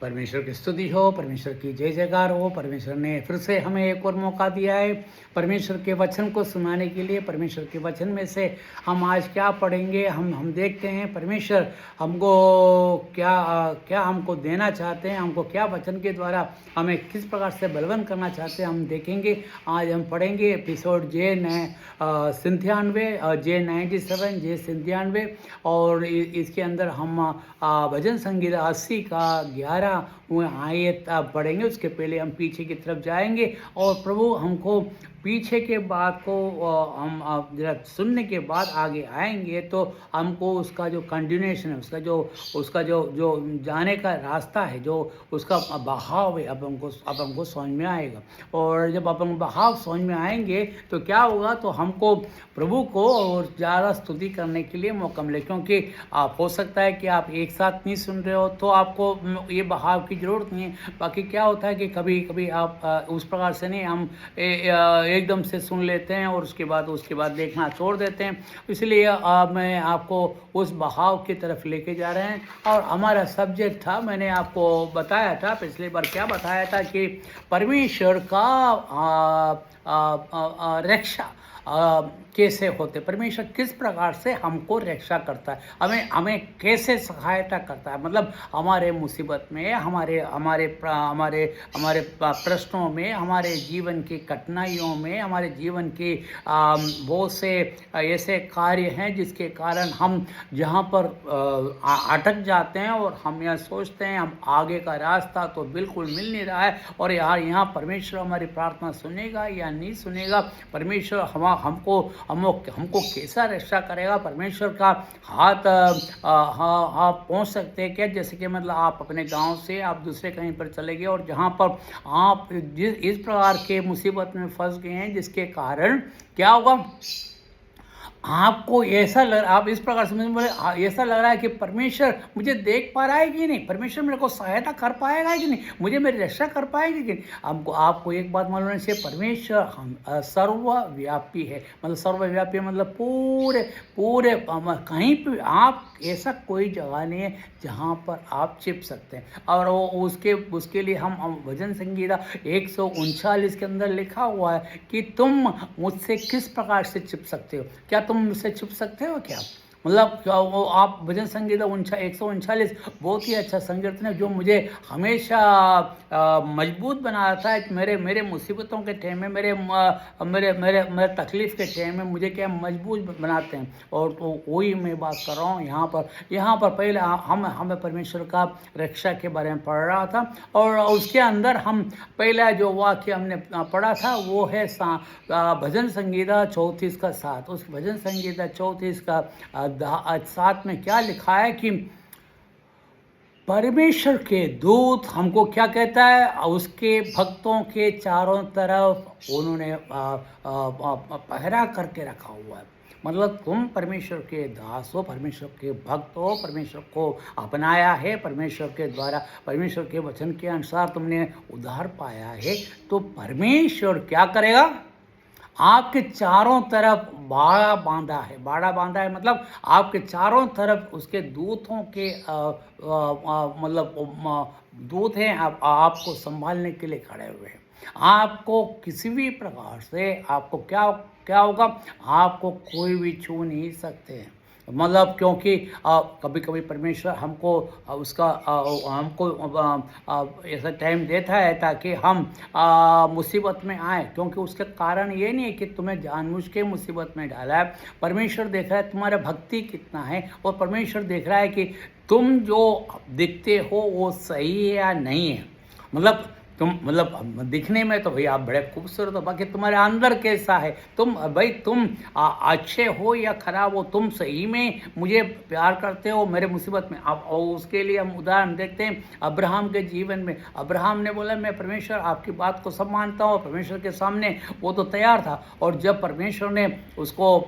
परमेश्वर की स्तुति हो, परमेश्वर की जय जयकार हो। परमेश्वर ने फिर से हमें एक और मौका दिया है परमेश्वर के वचन को सुनाने के लिए। परमेश्वर के वचन में से हम आज क्या पढ़ेंगे, हम देखते हैं परमेश्वर हमको क्या क्या हमको देना चाहते हैं, हमको क्या वचन के द्वारा हमें किस प्रकार से बलवंत करना चाहते हैं, हम देखेंगे। आज हम पढ़ेंगे एपिसोड जे 97 जे 97 और इसके अंदर हम भजन संगीत 80 का 11 आयत पढ़ेंगे। उसके पहले हम पीछे की तरफ जाएंगे और प्रभु हमको पीछे के बात को हम जरा सुनने के बाद आगे आएंगे तो हमको उसका जो कंटिन्यूएशन है, उसका जो जाने का रास्ता है, जो उसका बहाव है, अब हमको समझ में आएगा। और जब अपन बहाव समझ में आएंगे तो क्या होगा, तो हमको प्रभु को और ज़्यादा स्तुति करने के लिए मौका मिले। क्योंकि आप हो सकता है कि आप एक साथ नहीं सुन रहे हो तो आपको ये बहाव की ज़रूरत नहीं है। बाकी क्या होता है कि कभी कभी आप उस प्रकार से नहीं, हम एकदम से सुन लेते हैं और उसके बाद देखना छोड़ देते हैं। इसलिए मैं आपको उस बहाव की तरफ लेके जा रहे हैं। और हमारा सब्जेक्ट था, मैंने आपको बताया था पिछली बार, क्या बताया था कि परमेश्वर का रक्षा कैसे होते, परमेश्वर किस प्रकार से हमको रक्षा करता है, हमें कैसे सहायता करता है। मतलब हमारे मुसीबत में, हमारे प्रश्नों में, हमारे जीवन की कठिनाइयों में, हमारे जीवन के बहुत से ऐसे कार्य हैं जिसके कारण हम जहाँ पर अटक जाते हैं और हम यह सोचते हैं हम आगे का रास्ता तो बिल्कुल मिल नहीं रहा है और यार यहाँ परमेश्वर हमारी प्रार्थना सुनेगा या नहीं सुनेगा, परमेश्वर हमको कैसा रक्षा करेगा, परमेश्वर का हाथ पहुंच सकते हैं क्या। जैसे कि मतलब आप अपने गांव से आप दूसरे कहीं पर चले गए और जहां पर आप इस प्रकार के मुसीबत में फंस गए हैं जिसके कारण क्या होगा, आपको ऐसा आप इस प्रकार से बोले ऐसा लग रहा है कि परमेश्वर मुझे देख पा रहा है कि नहीं, परमेश्वर मेरे को सहायता कर पाएगा कि नहीं, मुझे मेरी रक्षा कर पाएगी कि नहीं। आपको एक बात मालूम है, परमेश्वर सर्वव्यापी है। मतलब सर्वव्यापी मतलब पूरे कहीं पर आप ऐसा कोई जगह नहीं है जहाँ पर आप छिप सकते हैं। और वो उसके लिए हम भजन संगीता 139 के अंदर लिखा हुआ है कि तुम मुझसे किस प्रकार से छिप सकते हो, क्या तुम मुझसे छुप सकते हो क्या। मतलब वो आप भजन संगीता 139 बहुत ही अच्छा संकीर्तन है जो मुझे हमेशा मजबूत बनाता है। मेरे मुसीबतों के टाइम में, मेरे तकलीफ़ के टाइम में मुझे क्या मजबूत बनाते हैं। और तो वही मैं बात कर रहा हूँ यहाँ पर पहले हमें परमेश्वर का रक्षा के बारे में पढ़ रहा था और उसके अंदर हम पहला जो वाक्य हमने पढ़ा था वो है भजन संगीता 34 का 7। उस भजन संगीता 34 का 7 में क्या लिखा है कि परमेश्वर के दूत हमको क्या कहता है, उसके भक्तों के चारों तरफ उन्होंने पहरा करके रखा हुआ है। मतलब तुम परमेश्वर के दास हो, परमेश्वर के भक्त हो, परमेश्वर को अपनाया है, परमेश्वर के द्वारा, परमेश्वर के वचन के अनुसार तुमने उद्धार पाया है, तो परमेश्वर क्या करेगा, आपके चारों तरफ बाड़ा बांधा है। मतलब आपके चारों तरफ उसके दूतों के मतलब दूत हैं, आपको संभालने के लिए खड़े हुए हैं। आपको किसी भी प्रकार से आपको क्या होगा, आपको कोई भी छू नहीं सकते हैं। मतलब क्योंकि कभी कभी परमेश्वर हमको हमको ऐसा टाइम देता है ताकि हम मुसीबत में आए, क्योंकि उसके कारण ये नहीं है कि तुम्हें जानबूझ के मुसीबत में डाला है। परमेश्वर देख रहा है तुम्हारा भक्ति कितना है और परमेश्वर देख रहा है कि तुम जो दिखते हो वो सही है या नहीं है। मतलब तुम दिखने में तो भाई आप बड़े खूबसूरत हो, बाकी तुम्हारे अंदर कैसा है, तुम अच्छे हो या खराब हो, तुम सही में मुझे प्यार करते हो मेरे मुसीबत में। अब उसके लिए हम उदाहरण देखते हैं अब्राहम के जीवन में। अब्राहम ने बोला मैं परमेश्वर आपकी बात को सब मानता हूँ, परमेश्वर के सामने वो तो तैयार था। और जब परमेश्वर ने उसको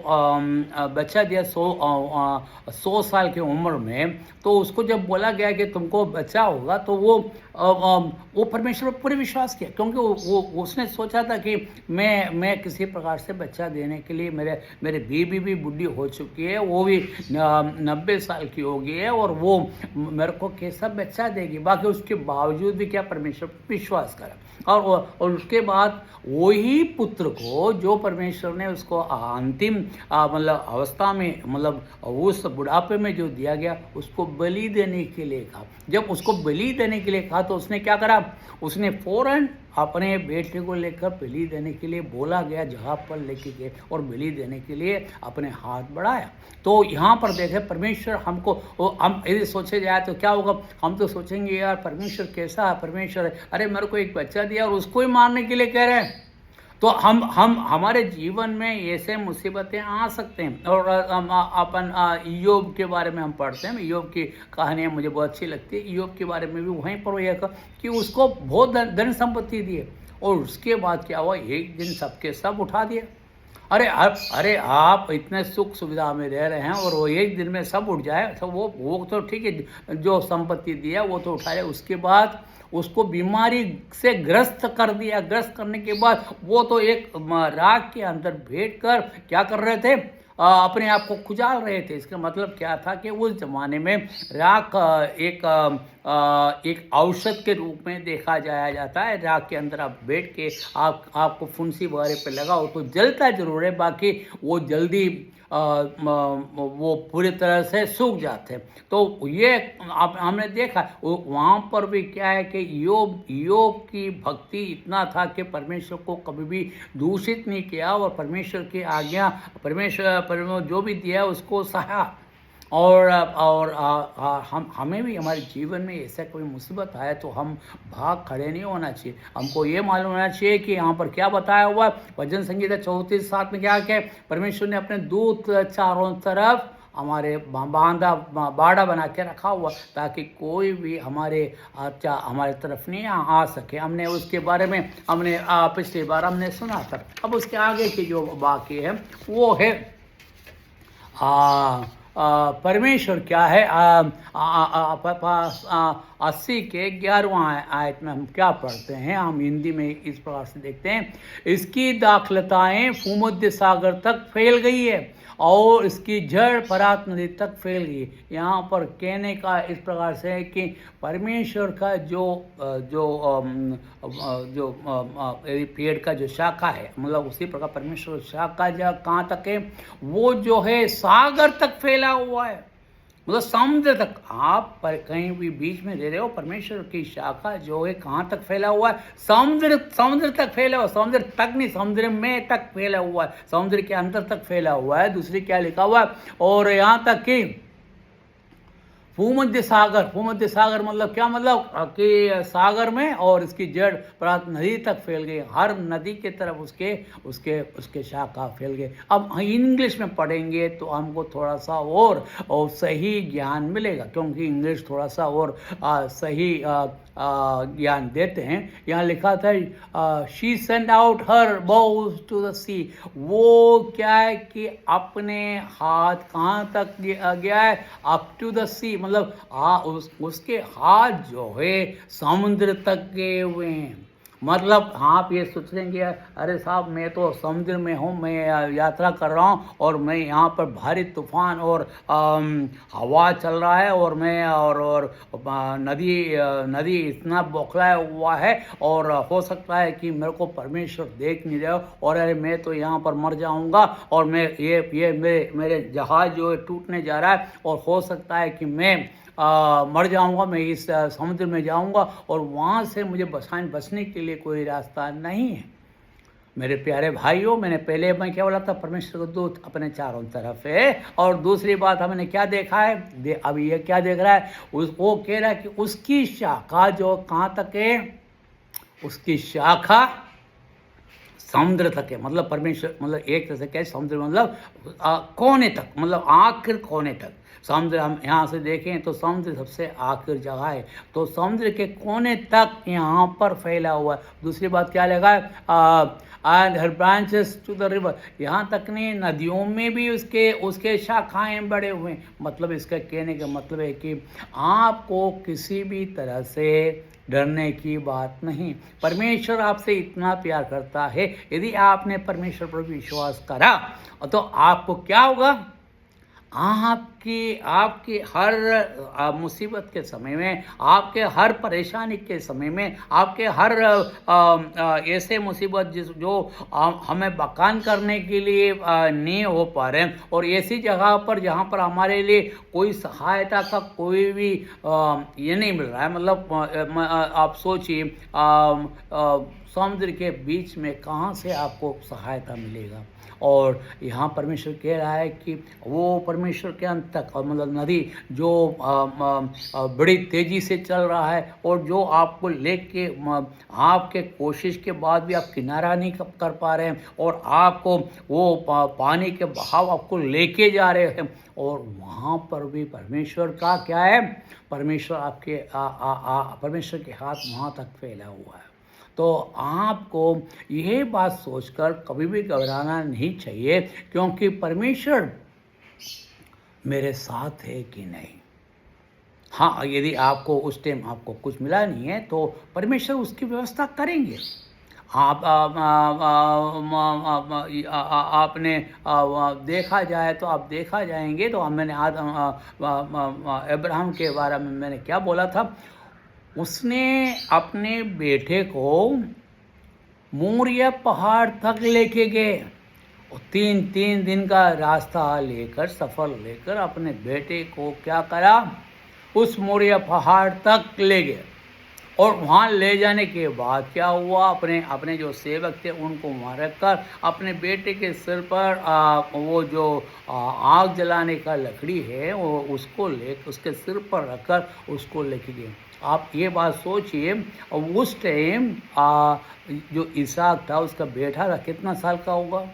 बच्चा दिया 100 साल की उम्र में, तो उसको जब बोला गया कि तुमको बच्चा होगा तो वो परमेश्वर पूरे विश्वास किया, क्योंकि वो उसने सोचा था कि मैं किसी प्रकार से बच्चा देने के लिए, मेरे बीवी भी बूढ़ी हो चुकी है, वो भी 90 साल की हो गई है, और वो मेरे को कैसा बच्चा देगी। बाकी उसके बावजूद भी क्या परमेश्वर पर विश्वास करा, और उसके बाद वही पुत्र को जो परमेश्वर ने उसको अंतिम मतलब अवस्था में, मतलब उस बुढ़ापे में जो दिया गया, उसको बलि देने के लिए कहा। जब उसको बलि देने के लिए कहा तो उसने क्या करा, उसने फौरन अपने बेटे को लेकर बलि देने के लिए बोला गया, जहाँ पर लेके गए और बलि देने के लिए अपने हाथ बढ़ाया। तो यहाँ पर देखें परमेश्वर हमको, हम यदि सोचे जाए तो क्या होगा, हम तो सोचेंगे यार परमेश्वर कैसा है, परमेश्वर है, अरे मेरे को एक बच्चा दिया और उसको ही मारने के लिए कह रहे हैं। तो हम हमारे जीवन में ऐसे मुसीबतें आ सकते हैं। और अपन इयोब के बारे में हम पढ़ते हैं, इयोब की कहानियाँ मुझे बहुत अच्छी लगती है। इयोब के बारे में भी वहीं पर यह कि उसको बहुत धन संपत्ति दिए, और उसके बाद क्या हुआ, एक दिन सबके सब उठा दिए। अरे आप इतने सुख सुविधा में रह रहे हैं और वो एक दिन में सब उठ जाए, तो वो तो ठीक है, जो संपत्ति दिया वो तो उठाया। उसके बाद उसको बीमारी से ग्रस्त कर दिया। ग्रस्त करने के बाद वो तो एक राख के अंदर बैठ कर क्या कर रहे थे, अपने आप को खुजाल रहे थे। इसका मतलब क्या था कि उस जमाने में राख एक औषध के रूप में देखा जाता है। राख के अंदर आप बैठ के आपको फुंसी वगैरह पे लगाओ तो जलता जरूर है, बाकी वो जल्दी वो पूरी तरह से सूख जाते हैं। तो ये हमने देखा वहाँ पर भी क्या है कि योग की भक्ति इतना था कि परमेश्वर को कभी भी दूषित नहीं किया, और परमेश्वर की आज्ञा, परमेश्वर जो भी दिया उसको सहा। और हमें भी हमारे जीवन में ऐसा कोई मुसीबत आए तो हम भाग खड़े नहीं होना चाहिए। हमको ये मालूम होना चाहिए कि यहाँ पर क्या बताया हुआ है। भजन संगीता 34:7 में क्या है, परमेश्वर ने अपने दूत चारों तरफ हमारे बाड़ा बना के रखा हुआ, ताकि कोई भी हमारे तरफ नहीं आ सके। हमने उसके बारे में पिछली बार हमने सुना था। अब उसके आगे की जो वाक्य है वो है परमेश्वर क्या है। 80 के 11वां आयत में हम क्या पढ़ते हैं, हम हिंदी में इस प्रकार से देखते हैं, इसकी दाखलताएं भूमध्य सागर तक फैल गई है और इसकी जड़ फरात नदी तक फैल गई। यहाँ पर कहने का इस प्रकार से है कि परमेश्वर का जो पेड़ का जो शाखा है, मतलब उसी प्रकार परमेश्वर शाखा जहाँ कहाँ तक है, वो जो है सागर तक फैला हुआ है, मतलब समुद्र तक। आप पर कहीं भी बीच में रह रहे हो, परमेश्वर की शाखा जो है कहाँ तक फैला हुआ है, समुद्र तक फैला हुआ। समुद्र तक नहीं, समुद्र में तक फैला हुआ है, समुद्र के अंदर तक फैला हुआ है। दूसरी क्या लिखा हुआ है, और यहाँ तक कि भूमध्य सागर मतलब क्या, मतलब कि सागर में, और इसकी जड़ प्रात नदी तक फैल गई। हर नदी के तरफ उसके शाखा फैल गए। अब इंग्लिश में पढ़ेंगे तो हमको थोड़ा सा और सही ज्ञान मिलेगा, क्योंकि इंग्लिश थोड़ा सा और सही ज्ञान देते हैं। यहाँ लिखा था she send out her bows to the sea. वो क्या है कि अपने हाथ कहाँ तक गया है, अप टू द सी, मतलब उसके हाथ जो है समुद्र तक गए हुए हैं। मतलब आप ये सोच लेंगे अरे साहब मैं तो समुद्र में हूँ, मैं यात्रा कर रहा हूँ और मैं यहाँ पर भारी तूफान और हवा चल रहा है और मैं और नदी इतना बौखलाया हुआ है और हो सकता है कि मेरे को परमेश्वर देख नहीं रहा और अरे मैं तो यहाँ पर मर जाऊँगा और मैं ये मेरे जहाज़ जो है टूटने जा रहा है और हो सकता है कि मैं मर जाऊंगा, मैं इस समुद्र में जाऊंगा और वहाँ से मुझे बचने के लिए कोई रास्ता नहीं है। मेरे प्यारे भाइयों, मैं क्या बोला था, परमेश्वर का दूत अपने चारों तरफ है। और दूसरी बात हमने क्या देखा है, अब ये क्या देख रहा है, वो कह रहा है कि उसकी शाखा जो कहाँ तक है, उसकी शाखा समुद्र तक है। मतलब परमेश्वर, मतलब एक तरह से क्या, समुद्र मतलब कोने तक, मतलब आखिर कोने तक। समुद्र हम यहाँ से देखें तो समुद्र सबसे आखिर जगह है, तो समुद्र के कोने तक यहाँ पर फैला हुआ है। दूसरी बात क्या लगा है, and her branches to the river, यहाँ तक नहीं नदियों में भी उसके उसके शाखाएं बड़े हुए हैं। मतलब इसका कहने का मतलब है कि आपको किसी भी तरह से डरने की बात नहीं। परमेश्वर आपसे इतना प्यार करता है, यदि आपने परमेश्वर पर विश्वास करा तो आपको क्या होगा, आपकी आपकी हर मुसीबत के समय में, आपके हर परेशानी के समय में, आपके हर ऐसे मुसीबत जो हमें बकान करने के लिए नहीं हो पा रहे हैं, और ऐसी जगह पर जहाँ पर हमारे लिए कोई सहायता का कोई भी ये नहीं मिल रहा है। मतलब आप सोचिए समुद्र के बीच में कहाँ से आपको सहायता मिलेगा। और यहाँ परमेश्वर कह रहा है कि वो परमेश्वर के अंत तक, और मतलब नदी जो बड़ी तेज़ी से चल रहा है, और जो आपको लेके आपके कोशिश के बाद भी आप किनारा नहीं कर पा रहे हैं, और आपको वो पानी के बहाव आपको लेके जा रहे हैं, और वहाँ पर भी परमेश्वर का क्या है, परमेश्वर आपके परमेश्वर के हाथ वहाँ तक फैला हुआ है। तो आपको यह बात सोचकर कभी भी घबराना नहीं चाहिए, क्योंकि परमेश्वर मेरे साथ है कि नहीं। हाँ, यदि आपको उस टाइम आपको कुछ मिला नहीं है तो परमेश्वर उसकी व्यवस्था करेंगे। आपने देखा जाए तो आप देखा जाएंगे तो मैंने आज अब्राहम के बारे में मैंने क्या बोला था, उसने अपने बेटे को मोरिया पहाड़ तक लेके गए, और तीन दिन का रास्ता लेकर, सफ़र लेकर अपने बेटे को क्या करा, उस मोरिया पहाड़ तक ले गए। और वहाँ ले जाने के बाद क्या हुआ, अपने जो सेवक थे उनको वहाँ रखकर अपने बेटे के सिर पर वो जो आग जलाने का लकड़ी है वो उसको उसके सिर पर रखकर उसको लेके गए। आप ये बात सोचिए, उस टाइम जो इसहाक था उसका बेटा था, कितना साल का होगा,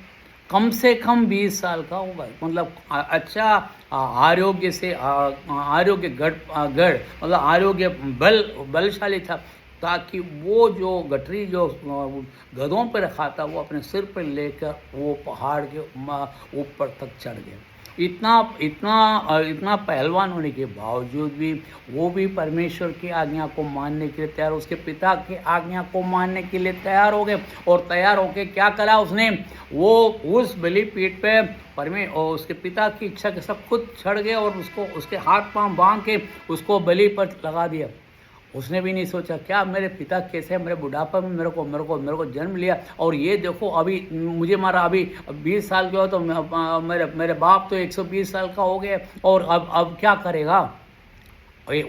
कम से कम 20 साल का होगा। मतलब अच्छा आरोग्य से आरोग्य गढ़ मतलब आरोग्य बलशाली था, ताकि वो जो गठरी जो गधों पर रखा था वो अपने सिर पर लेकर वो पहाड़ के ऊपर तक चढ़ गए। इतना पहलवान होने के बावजूद भी वो भी परमेश्वर की आज्ञा को मानने के लिए तैयार, उसके पिता की आज्ञा को मानने के लिए तैयार हो गए। और तैयार होके क्या करा उसने, वो उस बलिपीठ पे और उसके पिता की इच्छा के सब खुद चढ़ गए, और उसको उसके हाथ पांव बांध के उसको बलि पर लगा दिया। उसने भी नहीं सोचा क्या मेरे पिता कैसे मेरे बुढ़ापा में मेरे को जन्म लिया, और ये देखो अभी मुझे मारा, अभी 20 साल के हो तो मेरे बाप तो 120 साल का हो गए, और अब क्या करेगा।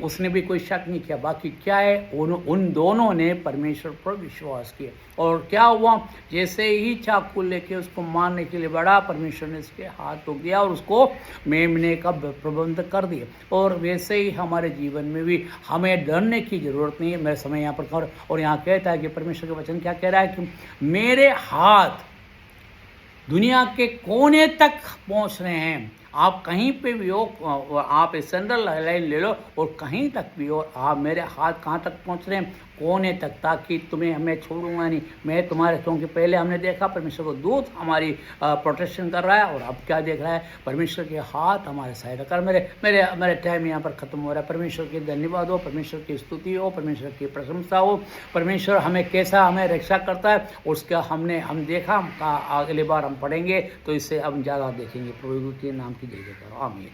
उसने भी कोई शक नहीं किया। बाकी क्या है, उन दोनों ने परमेश्वर पर विश्वास किया, और क्या हुआ, जैसे ही चाकू लेके उसको मारने के लिए बढ़ा, परमेश्वर ने उसके हाथ रोक दिया और उसको मेमने का प्रबंध कर दिया। और वैसे ही हमारे जीवन में भी हमें डरने की ज़रूरत नहीं है। मेरे समय यहाँ पर और यहाँ कहता है कि परमेश्वर का वचन क्या कह रहा है कि मेरे हाथ दुनिया के कोने तक पहुँच रहे हैं। आप कहीं पे भी हो, आप सेंट्रल लाइन ले लो और कहीं तक भी हो, आप मेरे हाथ कहाँ तक पहुँच रहे हैं, कोने तक, ताकि तुम्हें हमें छोड़ूंगा नहीं मैं तुम्हारे। क्योंकि पहले हमने देखा परमेश्वर को दूत हमारी प्रोटेक्शन कर रहा है, और अब क्या देख रहा है, परमेश्वर के हाथ हमारे सहायता कर। मेरे टाइम यहाँ पर ख़त्म हो रहा है। परमेश्वर की धन्यवाद हो, परमेश्वर की स्तुति हो, परमेश्वर की प्रशंसा हो। परमेश्वर हमें कैसा हमें रक्षा करता है उसका हम देखा, अगली बार हम पढ़ेंगे तो इससे हम ज़्यादा देखेंगे। प्रभु के नाम की जय जयकार, आमीन।